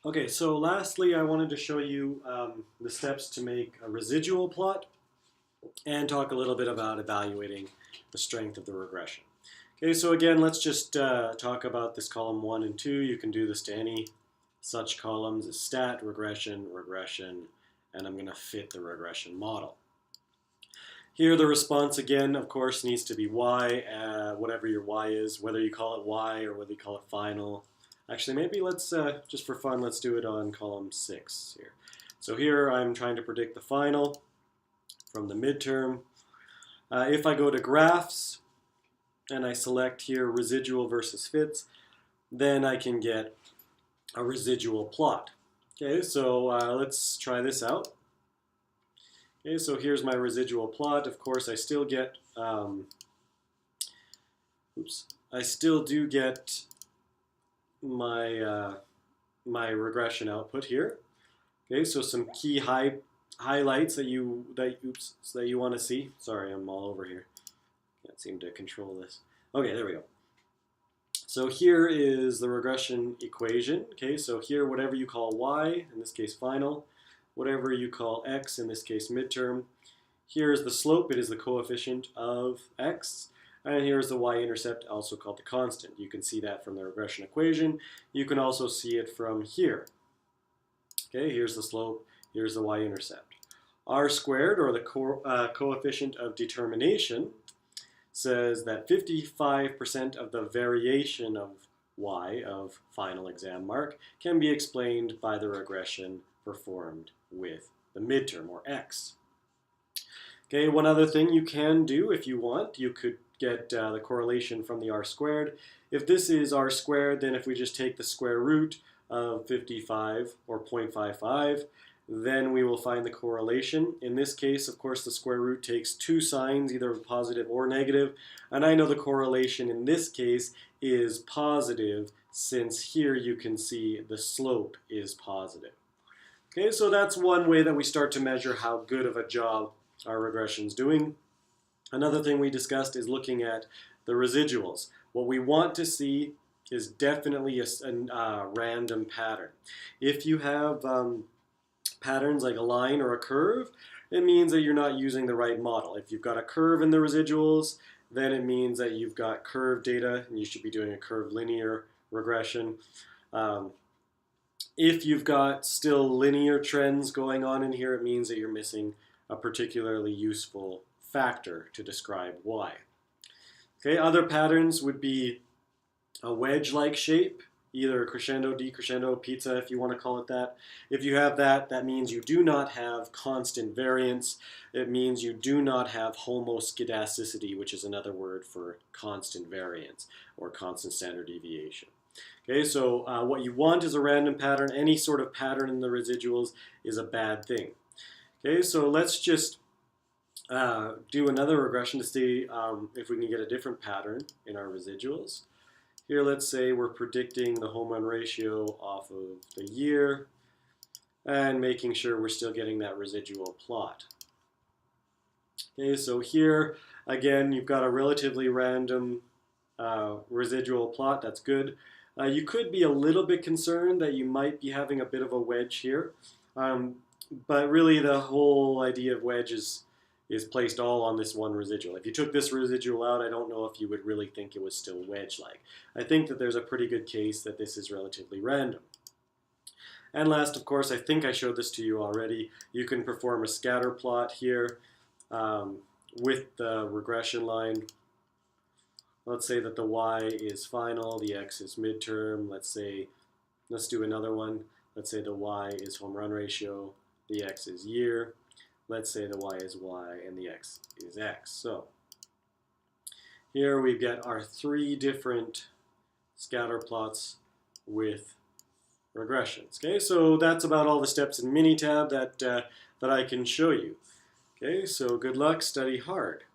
Okay, so lastly, I wanted to show you the steps to make a residual plot and talk a little bit about evaluating the strength of the regression. Okay, so again, let's just talk about this column 1 and 2. You can do this to any such columns as stat, regression, regression, and I'm going to fit the regression model. Here the response again, of course, needs to be y, whatever your y is, whether you call it y or whether you call it final. Actually, maybe let's, just for fun, let's do it on column 6 here. So here I'm trying to predict the final from the midterm. If I go to graphs and I select here residual versus fits, then I can get a residual plot. Okay, so let's try this out. Okay, so here's my residual plot. Of course, I still get, I still do get my my regression output here. Okay, so some key highlights that you want to see. Sorry, I'm all over here. Can't seem to control this. Okay, there we go. So here is the regression equation. Okay, so here whatever you call y, in this case final, whatever you call x, in this case midterm. Here is the slope, it is the coefficient of x. And here's the y-intercept, also called the constant. You can see that from the regression equation. You can also see it from here. Okay, here's the slope, here's the y-intercept. R squared, or the coefficient of determination, says that 55% of the variation of y, of final exam mark, can be explained by the regression performed with the midterm, or x. Okay, one other thing you can do if you want, you could get the correlation from the r squared. If this is r squared, then if we just take the square root of 55, or 0.55, then we will find the correlation. In this case, of course, the square root takes two signs, either positive or negative, and I know the correlation in this case is positive, since here you can see the slope is positive. Okay, so that's one way that we start to measure how good of a job our regression is doing. Another thing we discussed is looking at the residuals. What we want to see is definitely a random pattern. If you have patterns like a line or a curve, it means that you're not using the right model. If you've got a curve in the residuals, then it means that you've got curve data and you should be doing a curved linear regression. If you've got still linear trends going on in here, it means that you're missing a particularly useful factor to describe y. Okay, other patterns would be a wedge-like shape, either crescendo, decrescendo, pizza, if you want to call it that. If you have that, that means you do not have constant variance. It means you do not have homoskedasticity, which is another word for constant variance or constant standard deviation. Okay, so what you want is a random pattern. Any sort of pattern in the residuals is a bad thing. Okay, so let's just do another regression to see if we can get a different pattern in our residuals. Here, let's say we're predicting the home run ratio off of the year and making sure we're still getting that residual plot. Okay, so here, again, you've got a relatively random residual plot. That's good. You could be a little bit concerned that you might be having a bit of a wedge here. But really the whole idea of wedge is placed all on this one residual. If you took this residual out, I don't know if you would really think it was still wedge-like. I think that there's a pretty good case that this is relatively random. And last, of course, I think I showed this to you already. You can perform a scatter plot here with the regression line. Let's say that the y is final, the x is midterm. Let's do another one. Let's say the y is home run ratio, the x is year. Let's say the y is y and the x is x. So here we get our three different scatter plots with regressions. Okay, so that's about all the steps in Minitab that I can show you. Okay, so good luck, study hard.